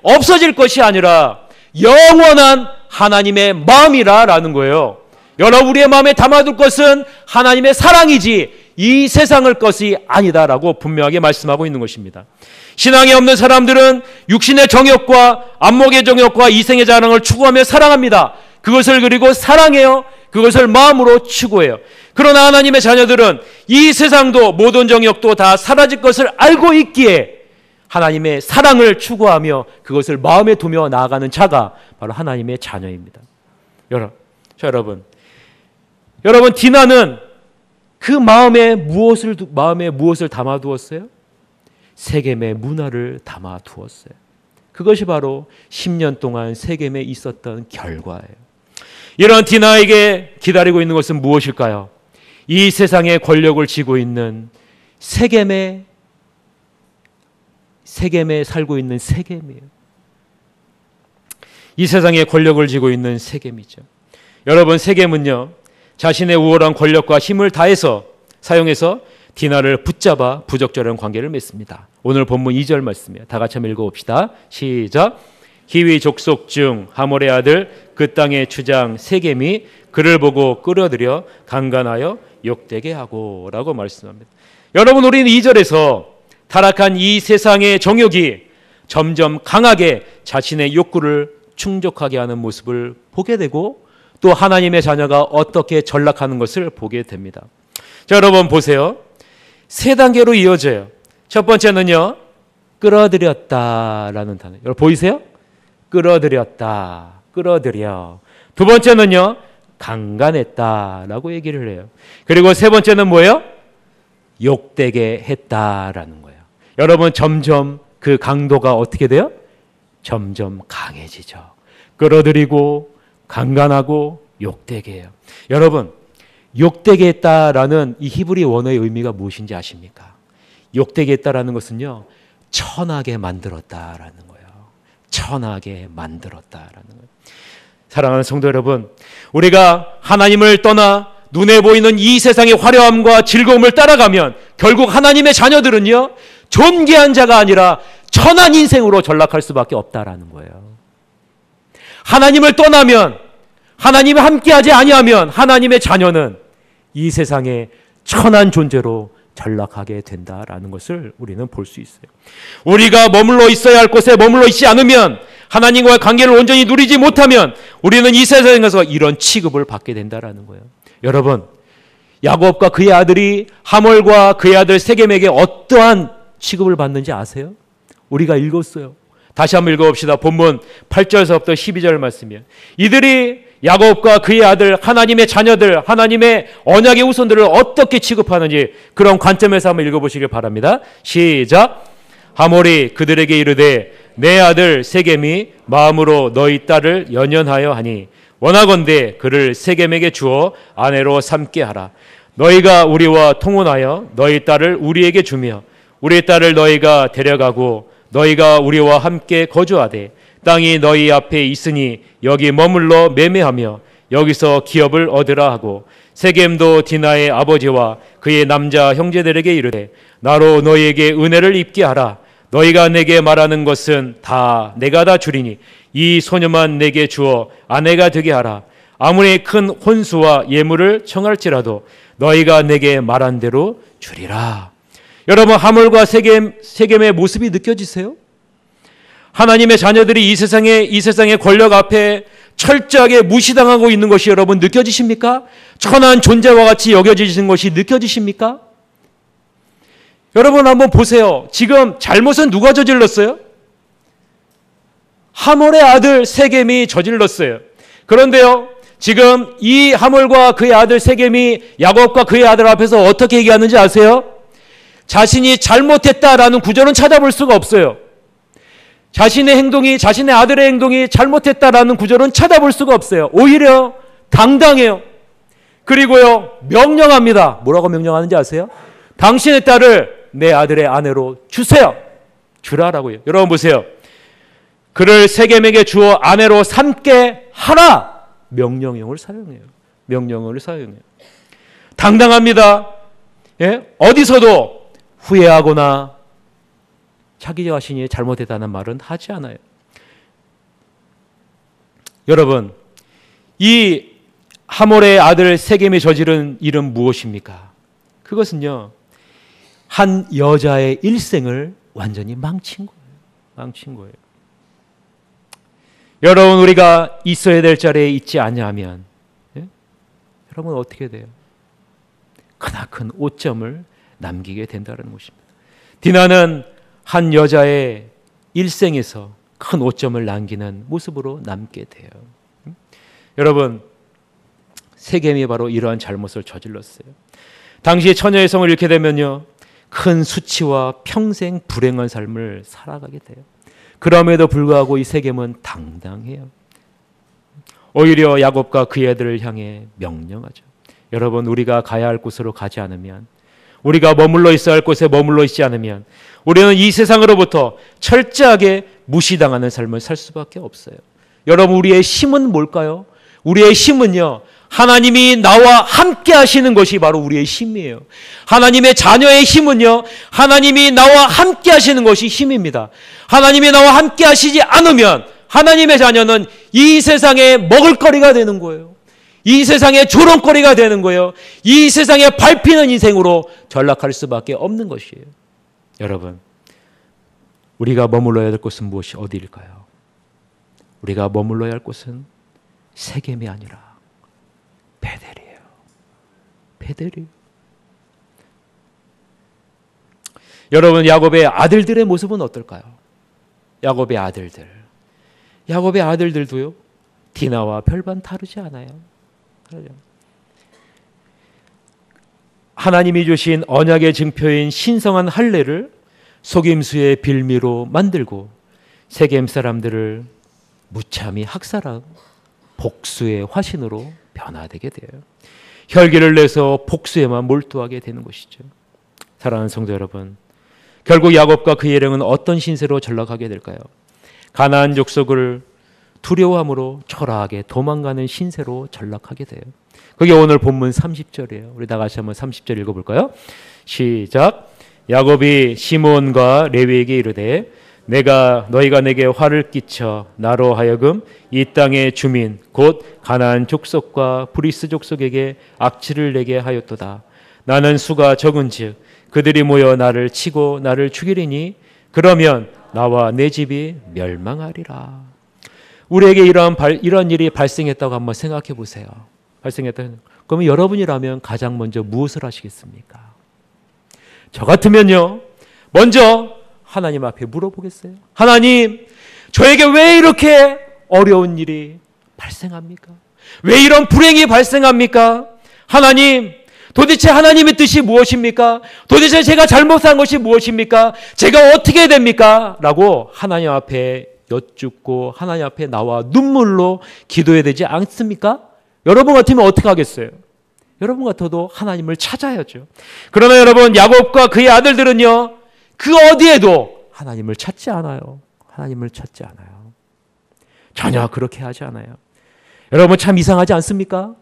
없어질 것이 아니라 영원한 하나님의 마음이라는 거예요. 여러분, 우리의 마음에 담아둘 것은 하나님의 사랑이지 이 세상의 것이 아니다라고 분명하게 말씀하고 있는 것입니다. 신앙이 없는 사람들은 육신의 정욕과 안목의 정욕과 이생의 자랑을 추구하며 사랑합니다. 그것을 그리고 사랑해요. 그것을 마음으로 추구해요. 그러나 하나님의 자녀들은 이 세상도 모든 정욕도 다 사라질 것을 알고 있기에 하나님의 사랑을 추구하며 그것을 마음에 두며 나아가는 자가 바로 하나님의 자녀입니다. 여러분, 디나는 그 마음에 무엇을 담아두었어요? 세겜의 문화를 담아두었어요. 그것이 바로 10년 동안 세겜에 있었던 결과예요. 이런 디나에게 기다리고 있는 것은 무엇일까요? 이 세상의 권력을 쥐고 있는 세겜에 살고 있는 세겜이에요. 이 세상의 권력을 쥐고 있는 세겜이죠. 여러분, 세겜은요, 자신의 우월한 권력과 힘을 사용해서 디나를 붙잡아 부적절한 관계를 맺습니다. 오늘 본문 2절 말씀이에요. 다 같이 한번 읽어봅시다. 시작. 히위 족속 중 하몰의 아들 그 땅의 주장 세겜이 그를 보고 끌어들여 강간하여 욕되게 하고 라고 말씀합니다. 여러분, 우리는 2절에서 타락한 이 세상의 정욕이 점점 강하게 자신의 욕구를 충족하게 하는 모습을 보게 되고 또 하나님의 자녀가 어떻게 전락하는 것을 보게 됩니다. 자, 여러분 보세요. 3단계로 이어져요. 첫 번째는요, 끌어들였다라는 단어. 여러분 보이세요? 끌어들였다, 끌어들여. 두 번째는요, 강간했다라고 얘기를 해요. 그리고 세 번째는 뭐예요? 욕되게 했다라는 거예요. 여러분, 점점 그 강도가 어떻게 돼요? 점점 강해지죠. 끌어들이고 강간하고 욕되게 해요. 여러분, 욕되게 했다라는 이 히브리 원어의 의미가 무엇인지 아십니까? 욕되게 했다라는 것은요, 천하게 만들었다라는 거예요. 천하게 만들었다라는 거예요. 사랑하는 성도 여러분, 우리가 하나님을 떠나 눈에 보이는 이 세상의 화려함과 즐거움을 따라가면 결국 하나님의 자녀들은요, 존귀한 자가 아니라 천한 인생으로 전락할 수밖에 없다라는 거예요. 하나님을 떠나면, 하나님이 함께하지 아니하면 하나님의 자녀는 이 세상에 천한 존재로 전락하게 된다라는 것을 우리는 볼 수 있어요. 우리가 머물러 있어야 할 곳에 머물러 있지 않으면, 하나님과의 관계를 온전히 누리지 못하면 우리는 이 세상에서 이런 취급을 받게 된다라는 거예요. 여러분, 야곱과 그의 아들이 하몰과 그의 아들 세겜에게 어떠한 취급을 받는지 아세요? 우리가 읽었어요. 다시 한번 읽어봅시다. 본문 8절서부터 12절 말씀이에요. 이들이 야곱과 그의 아들, 하나님의 자녀들, 하나님의 언약의 후손들을 어떻게 취급하는지 그런 관점에서 한번 읽어보시길 바랍니다. 시작. 하몰이 그들에게 이르되 내 아들 세겜이 마음으로 너희 딸을 연연하여 하니 원하건대 그를 세겜에게 주어 아내로 삼게 하라. 너희가 우리와 통혼하여 너희 딸을 우리에게 주며 우리 딸을 너희가 데려가고 너희가 우리와 함께 거주하되 땅이 너희 앞에 있으니 여기 머물러 매매하며 여기서 기업을 얻으라 하고 세겜도 디나의 아버지와 그의 남자 형제들에게 이르되 나로 너희에게 은혜를 입게 하라. 너희가 내게 말하는 것은 다 내가 다 주리니 이 소녀만 내게 주어 아내가 되게 하라. 아무리 큰 혼수와 예물을 청할지라도 너희가 내게 말한 대로 주리라. 여러분, 하몰과 세겜의 모습이 느껴지세요? 하나님의 자녀들이 이 세상의 권력 앞에 철저하게 무시당하고 있는 것이 여러분 느껴지십니까? 천한 존재와 같이 여겨지는 것이 느껴지십니까? 여러분 한번 보세요. 지금 잘못은 누가 저질렀어요? 하몰의 아들 세겜이 저질렀어요. 그런데요, 지금 이 하몰과 그의 아들 세겜이 야곱과 그의 아들 앞에서 어떻게 얘기하는지 아세요? 자신이 잘못했다라는 구절은 찾아볼 수가 없어요. 자신의 아들의 행동이 잘못했다라는 구절은 찾아볼 수가 없어요. 오히려 당당해요. 그리고요, 명령합니다. 뭐라고 명령하는지 아세요? 당신의 딸을 내 아들의 아내로 주세요. 주라라고요. 여러분 보세요. 그를 세겜에게 주어 아내로 삼게 하라. 명령형을 사용해요. 명령어를 사용해요. 당당합니다. 예? 어디서도 후회하거나 자기 자신이 잘못했다는 말은 하지 않아요. 여러분, 이 하몰의 아들 세겜이 저지른 일은 무엇입니까? 그것은요, 한 여자의 일생을 완전히 망친 거예요. 망친 거예요. 여러분, 우리가 있어야 될 자리에 있지 않냐면, 예? 여러분 어떻게 돼요? 크나큰 오점을 남기게 된다는 것입니다. 디나는 한 여자의 일생에서 큰 오점을 남기는 모습으로 남게 돼요. 여러분, 세겜이 바로 이러한 잘못을 저질렀어요. 당시 처녀의 성을 잃게 되면요, 큰 수치와 평생 불행한 삶을 살아가게 돼요. 그럼에도 불구하고 이 세겜은 당당해요. 오히려 야곱과 그의 아들을 향해 명령하죠. 여러분, 우리가 가야 할 곳으로 가지 않으면, 우리가 머물러 있어야 할 곳에 머물러 있지 않으면 우리는 이 세상으로부터 철저하게 무시당하는 삶을 살 수밖에 없어요. 여러분, 우리의 힘은 뭘까요? 우리의 힘은요, 하나님이 나와 함께 하시는 것이 바로 우리의 힘이에요. 하나님의 자녀의 힘은요, 하나님이 나와 함께 하시는 것이 힘입니다. 하나님이 나와 함께 하시지 않으면 하나님의 자녀는 이 세상에 먹을거리가 되는 거예요. 이 세상에 조롱거리가 되는 거예요. 이 세상에 밟히는 인생으로 전락할 수밖에 없는 것이에요. 여러분, 우리가 머물러야 될 곳은 무엇이 어디일까요? 우리가 머물러야 할 곳은 세겜이 아니라 베델이에요. 베델이에요. 여러분, 야곱의 아들들의 모습은 어떨까요? 야곱의 아들들도요, 디나와 별반 다르지 않아요. 하나님이 주신 언약의 증표인 신성한 할례를 속임수의 빌미로 만들고 세겜 사람들을 무참히 학살하고 복수의 화신으로 변화되게 돼요. 혈기를 내서 복수에만 몰두하게 되는 것이죠. 사랑하는 성도 여러분, 결국 야곱과 그의 일행은 어떤 신세로 전락하게 될까요? 가나안 족속을 두려워함으로 초라하게 도망가는 신세로 전락하게 돼요. 그게 오늘 본문 30절이에요. 우리 다 같이 한번 30절 읽어볼까요? 시작. 야곱이 시므온과 레위에게 이르되 너희가 내게 화를 끼쳐 나로 하여금 이 땅의 주민 곧 가나안 족속과 브리스 족속에게 악취를 내게 하였도다. 나는 수가 적은즉 그들이 모여 나를 치고 나를 죽이리니 그러면 나와 내 집이 멸망하리라. 우리에게 이런 일이 발생했다고 한번 생각해 보세요. 그러면 여러분이라면 가장 먼저 무엇을 하시겠습니까? 저 같으면요, 먼저 하나님 앞에 물어보겠어요. 하나님, 저에게 왜 이렇게 어려운 일이 발생합니까? 왜 이런 불행이 발생합니까? 하나님, 도대체 하나님의 뜻이 무엇입니까? 도대체 제가 잘못한 것이 무엇입니까? 제가 어떻게 해야 됩니까? 라고 하나님 앞에 여쭙고 하나님 앞에 나와 눈물로 기도해야 되지 않습니까? 여러분 같으면 어떻게 하겠어요? 여러분 같아도 하나님을 찾아야죠. 그러나 여러분, 야곱과 그의 아들들은요, 그 어디에도 하나님을 찾지 않아요. 하나님을 찾지 않아요. 전혀 그렇게 하지 않아요. 여러분, 참 이상하지 않습니까?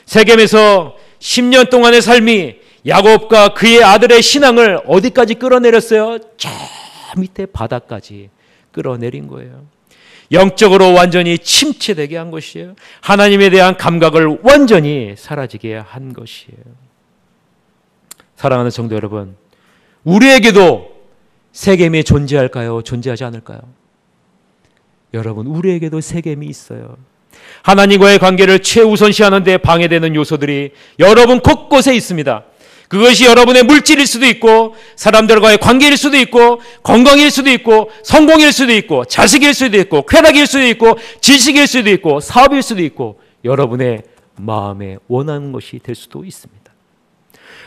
세겜에서 10년 동안의 삶이 야곱과 그의 아들의 신앙을 어디까지 끌어내렸어요? 저 밑에 바닥까지 끌어내린 거예요. 영적으로 완전히 침체되게 한 것이에요. 하나님에 대한 감각을 완전히 사라지게 한 것이에요. 사랑하는 성도 여러분, 우리에게도 세겜이 존재할까요? 존재하지 않을까요? 여러분, 우리에게도 세겜이 있어요. 하나님과의 관계를 최우선시하는 데 방해되는 요소들이 여러분 곳곳에 있습니다. 그것이 여러분의 물질일 수도 있고, 사람들과의 관계일 수도 있고, 건강일 수도 있고, 성공일 수도 있고, 자식일 수도 있고, 쾌락일 수도 있고, 지식일 수도 있고, 사업일 수도 있고, 여러분의 마음에 원하는 것이 될 수도 있습니다.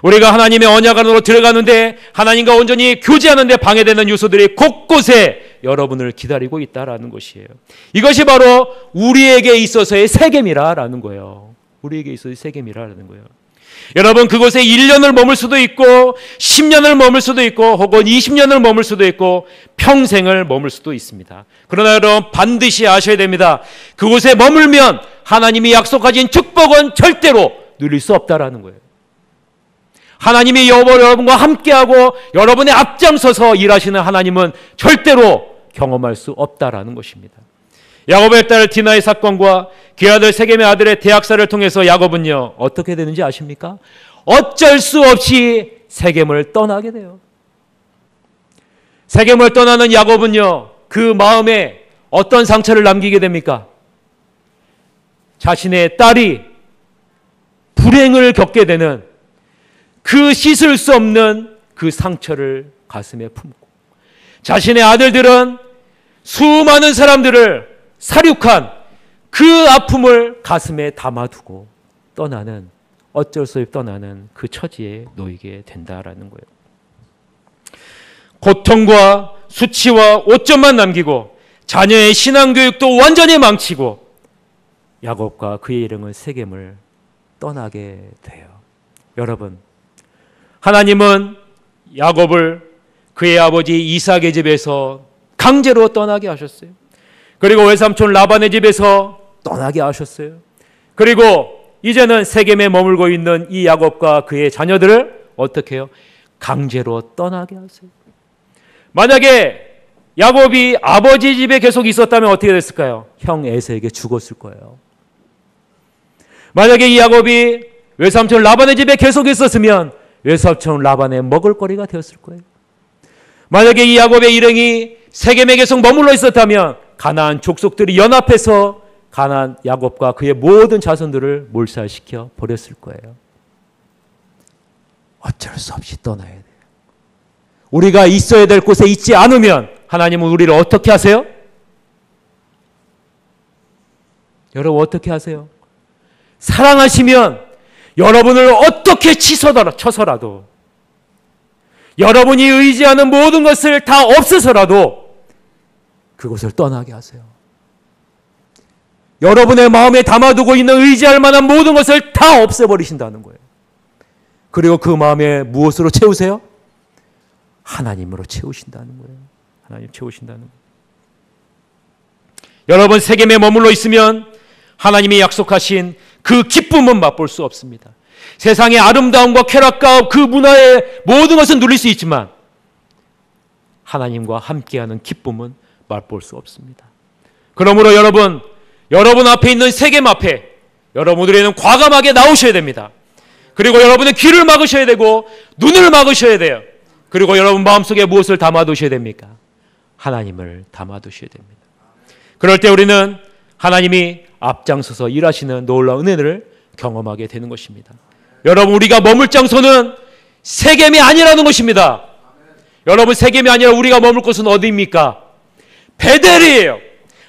우리가 하나님의 언약 안으로 들어가는데 하나님과 온전히 교제하는 데 방해되는 요소들이 곳곳에 여러분을 기다리고 있다라는 것이에요. 이것이 바로 우리에게 있어서의 세겜이라는 거예요. 우리에게 있어서의 세겜이라는 거예요. 여러분, 그곳에 1년을 머물 수도 있고 10년을 머물 수도 있고 혹은 20년을 머물 수도 있고 평생을 머물 수도 있습니다. 그러나 여러분, 반드시 아셔야 됩니다. 그곳에 머물면 하나님이 약속하신 축복은 절대로 누릴 수 없다라는 거예요. 하나님이 여러분과 함께하고 여러분의 앞장서서 일하시는 하나님은 절대로 경험할 수 없다라는 것입니다. 야곱의 딸 디나의 사건과 그 아들 세겜의 아들의 대학살을 통해서 야곱은요, 어떻게 되는지 아십니까? 어쩔 수 없이 세겜을 떠나게 돼요. 세겜을 떠나는 야곱은요, 그 마음에 어떤 상처를 남기게 됩니까? 자신의 딸이 불행을 겪게 되는 그 씻을 수 없는 그 상처를 가슴에 품고, 자신의 아들들은 수많은 사람들을 살육한 그 아픔을 가슴에 담아두고 떠나는, 어쩔 수 없이 떠나는 그 처지에 놓이게 된다라는 거예요. 고통과 수치와 오점만 남기고 자녀의 신앙교육도 완전히 망치고 야곱과 그의 일행은 세겜을 떠나게 돼요. 여러분, 하나님은 야곱을 그의 아버지 이삭의 집에서 강제로 떠나게 하셨어요. 그리고 외삼촌 라반의 집에서 떠나게 하셨어요. 그리고 이제는 세겜에 머물고 있는 이 야곱과 그의 자녀들을 어떻게 해요? 강제로 떠나게 하세요. 만약에 야곱이 아버지 집에 계속 있었다면 어떻게 됐을까요? 형 에서에게 죽었을 거예요. 만약에 이 야곱이 외삼촌 라반의 집에 계속 있었으면 외삼촌 라반의 먹을거리가 되었을 거예요. 만약에 이 야곱의 일행이 세겜에 계속 머물러 있었다면 가나안 족속들이 연합해서 가나안 야곱과 그의 모든 자손들을 몰살시켜 버렸을 거예요. 어쩔 수 없이 떠나야 돼요. 우리가 있어야 될 곳에 있지 않으면 하나님은 우리를 어떻게 하세요? 여러분, 어떻게 하세요? 사랑하시면 여러분을 어떻게 쳐서라도 여러분이 의지하는 모든 것을 다 없애서라도 그곳을 떠나게 하세요. 여러분의 마음에 담아두고 있는 의지할 만한 모든 것을 다 없애버리신다는 거예요. 그리고 그 마음에 무엇으로 채우세요? 하나님으로 채우신다는 거예요. 하나님 채우신다는 거예요. 여러분 세겜에 머물러 있으면 하나님이 약속하신 그 기쁨은 맛볼 수 없습니다. 세상의 아름다움과 쾌락과 그 문화의 모든 것은 누릴 수 있지만 하나님과 함께하는 기쁨은 맛볼 수 없습니다. 그러므로 여러분 앞에 있는 세겜 앞에 여러분들에는 과감하게 나오셔야 됩니다. 그리고 여러분의 귀를 막으셔야 되고 눈을 막으셔야 돼요. 그리고 여러분 마음속에 무엇을 담아두셔야 됩니까? 하나님을 담아두셔야 됩니다. 그럴 때 우리는 하나님이 앞장서서 일하시는 놀라운 은혜를 경험하게 되는 것입니다. 여러분 우리가 머물 장소는 세겜이 아니라는 것입니다. 여러분 세겜이 아니라 우리가 머물 곳은 어디입니까? 베델이에요.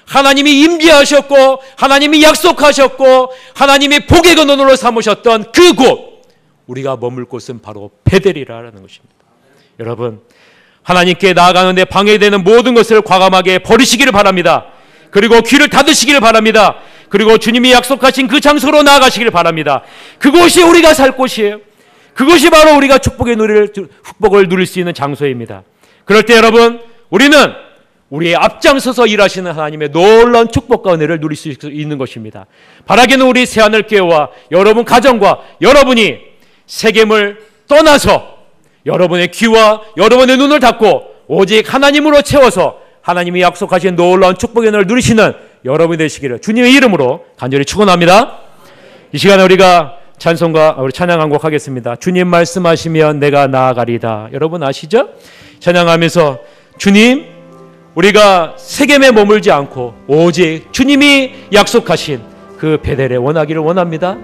하나님이 임재하셨고 하나님이 약속하셨고 하나님이 복의 근원으로 삼으셨던 그곳, 우리가 머물 곳은 바로 베델이라는 것입니다. 여러분 하나님께 나아가는데 방해되는 모든 것을 과감하게 버리시기를 바랍니다. 그리고 귀를 닫으시기를 바랍니다. 그리고 주님이 약속하신 그 장소로 나아가시기를 바랍니다. 그곳이 우리가 살 곳이에요. 그것이 바로 우리가 축복을 누릴 수 있는 장소입니다. 그럴 때 여러분 우리는 우리의 앞장서서 일하시는 하나님의 놀라운 축복과 은혜를 누릴 수 있는 것입니다. 바라기는 우리 새하늘교회와 여러분 가정과 여러분이 세겜을 떠나서 여러분의 귀와 여러분의 눈을 닫고 오직 하나님으로 채워서 하나님이 약속하신 놀라운 축복의 은혜를 누리시는 여러분이 되시기를 주님의 이름으로 간절히 축원합니다. 이 시간에 우리가 찬송과 우리 찬양 한 곡 하겠습니다. 주님 말씀하시면 내가 나아가리다. 여러분 아시죠? 찬양하면서 주님, 우리가 세겜에 머물지 않고 오직 주님이 약속하신 그 베델에 원하기를 원합니다.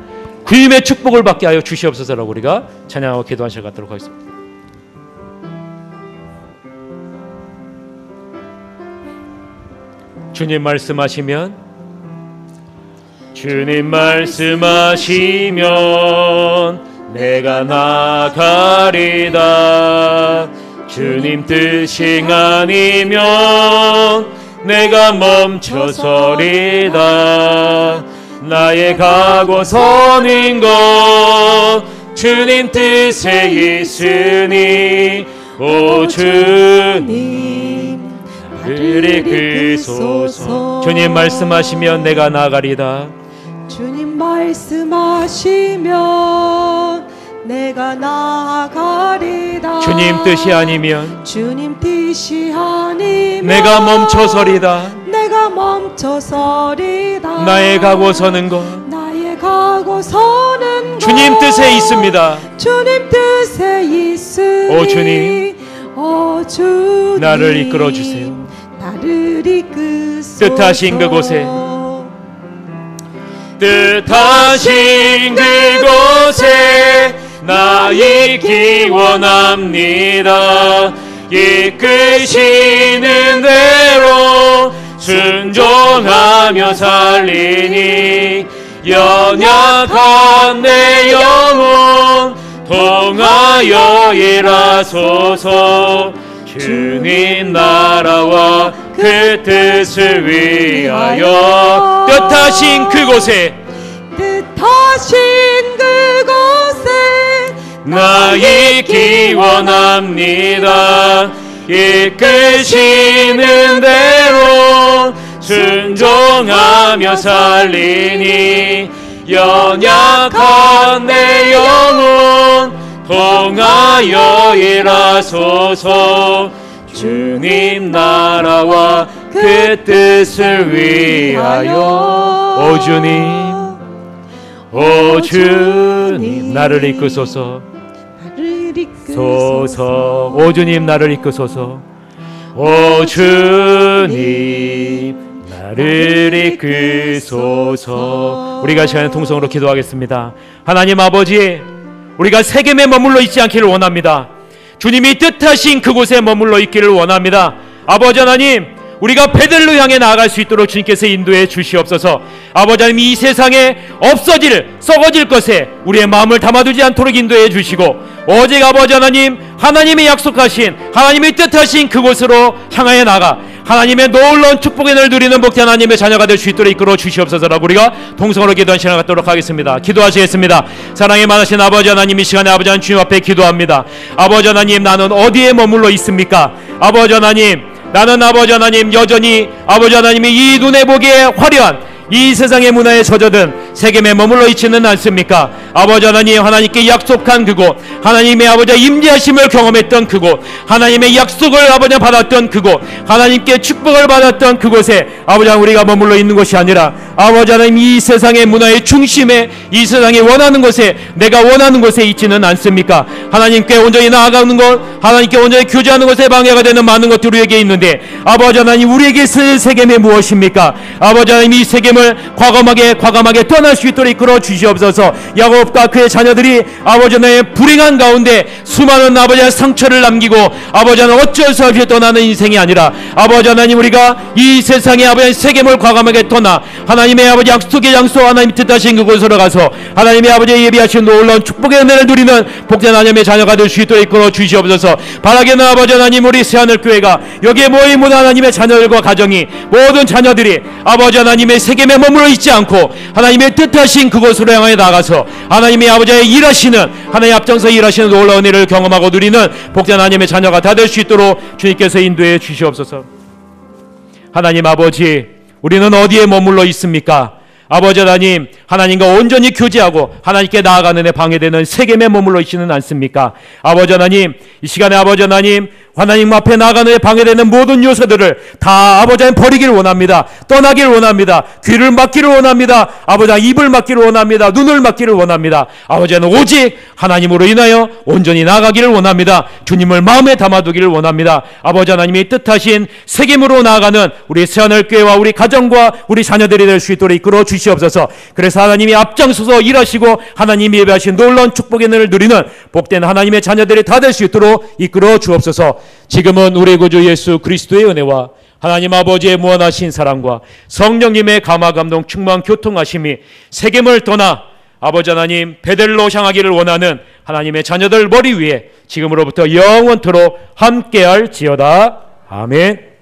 주님의 축복을 받게 하여 주시옵소서라고 우리가 찬양하고 기도한 시간 갖도록 하겠습니다. 주님 말씀하시면 내가 나가리다. 주님 뜻이 아니면 내가 멈춰서리다. 나의 가고 서는 것 주님 뜻에 있으니 오 주님 나를 이끄소서. 주님 말씀하시면 내가 나가리다. 주님 말씀하시면 내가 나가리다. 주님 뜻이 아니면 내가 멈춰서리다. 나의 가고 서는 것 주님 뜻에 있습니다. 주님 뜻에 있으니 오 주님 나를 이끌어 주세요. 뜻하신 그곳에 나 있기 원합니다. 이끄시는 대로 순종하며 살리니 연약한 내 영혼 통하여 일하소서. 주님 나라와 그 뜻을 위하여 뜻하신 그곳에 나 있기 원합니다. 이끄시는 대로 순종하며 살리니 연약한 내 영혼 통하여 일하소서. 주님 나라와 그 뜻을 위하여 오 주님 나를 이끄소서. 오 주님 나를 이끄소서. 오 주님 나를 이끄소서. 우리가 시간에 통성으로 기도하겠습니다. 하나님 아버지, 우리가 세겜에 머물러 있지 않기를 원합니다. 주님이 뜻하신 그곳에 머물러 있기를 원합니다. 아버지 하나님, 우리가 베델로 향해 나아갈 수 있도록 주님께서 인도해 주시옵소서. 아버지 하나님, 이 세상에 없어질 썩어질 것에 우리의 마음을 담아두지 않도록 인도해 주시고, 오직 아버지 하나님, 하나님이 약속하신, 하나님이 뜻하신 그곳으로 향하여 나가 하나님의 놀라운 축복의 날 누리는 복된 하나님의 자녀가 될 수 있도록 이끌어 주시옵소서라고 우리가 동성으로 기도한 시간을 갖도록 하겠습니다. 기도하시겠습니다. 사랑이 많으신 아버지 하나님, 이 시간에 아버지 하나님 주님 앞에 기도합니다. 아버지 하나님, 나는 어디에 머물러 있습니까? 아버지 하나님, 나는 아버지 하나님 여전히 아버지 하나님이 이 눈에 보기에 화려한 이 세상의 문화에 젖어든 세겜에 머물러 있지는 않습니까? 아버지 하나님, 하나님께 약속한 그곳, 하나님의 아버지의 임재하심을 경험했던 그곳, 하나님의 약속을 아버지 받았던 그곳, 하나님께 축복을 받았던 그곳에 아버지 우리가 머물러 있는 것이 아니라 아버지 하나님, 이 세상의 문화의 중심에, 이 세상이 원하는 곳에, 내가 원하는 곳에 있지는 않습니까? 하나님께 온전히 나아가는 것, 하나님께 온전히 교제하는 것에 방해가 되는 많은 것들이 우리에게 있는데, 아버지 하나님, 우리에게 있을 세겜이 무엇입니까? 아버지 하나님, 이 세겜을 과감하게 떠날 수 있도록 이끌어 주시옵소서. 야곱과 그의 자녀들이 아버지 하나님의 불행한 가운데 수많은 아버지의 상처를 남기고 아버지 하나님 어쩔 수 없이 떠나는 인생이 아니라, 아버지 하나님, 우리가 이 세상의 아버지 세겜을 과감하게 떠나 하나님의 아버지 약속의 장소, 하나님 뜻하신 그곳으로 가서 하나님의 아버지의 예비하신 놀라운 축복의 은혜를 누리는 복된 하나님의 자녀가 될 수 있도록 이끌어 주시옵소서. 바라기는 아버지 하나님, 우리 새하늘교회가 여기에 모인 모든 하나님의 자녀들과 가정이, 모든 자녀들이 아버지 하나님의 세겜에 머물러 있지 않고 하나님의 뜻하신 그곳으로 향해 나가서 하나님의 아버지의 일하시는, 하나님 앞장서 일하시는 놀라운 은혜를 경험하고 누리는 복된 하나님의 자녀가 다 될 수 있도록 주님께서 인도해 주시옵소서. 하나님 아버지, 우리는 어디에 머물러 있습니까? 아버지 하나님, 하나님과 온전히 교제하고 하나님께 나아가는 데 방해되는 세겜에 머물러 있지는 않습니까? 아버지 하나님, 이 시간에 아버지 하나님, 하나님 앞에 나아가는 데 방해되는 모든 요소들을 다 아버지 하나님 버리기를 원합니다. 떠나기를 원합니다. 귀를 막기를 원합니다. 아버지 하나님, 입을 막기를 원합니다. 눈을 막기를 원합니다. 아버지 하나님, 오직 하나님으로 인하여 온전히 나아가기를 원합니다. 주님을 마음에 담아두기를 원합니다. 아버지 하나님이 뜻하신 세겜으로 나아가는 우리 새하늘교회와 우리 가정과 우리 자녀들이 될 수 있도록 이끌어 주시옵소서. 그래서 하나님이 앞장서서 일하시고 하나님이 예배하신 놀라운 축복의 은혜를 누리는 복된 하나님의 자녀들이 다 될 수 있도록 이끌어 주옵소서. 지금은 우리 구주 예수 그리스도의 은혜와 하나님 아버지의 무한하신 사랑과 성령님의 감화 감동 충만 교통하심이 세겜을 떠나 아버지 하나님 베델로 향하기를 원하는 하나님의 자녀들 머리 위에 지금으로부터 영원토록 함께할지어다. 아멘.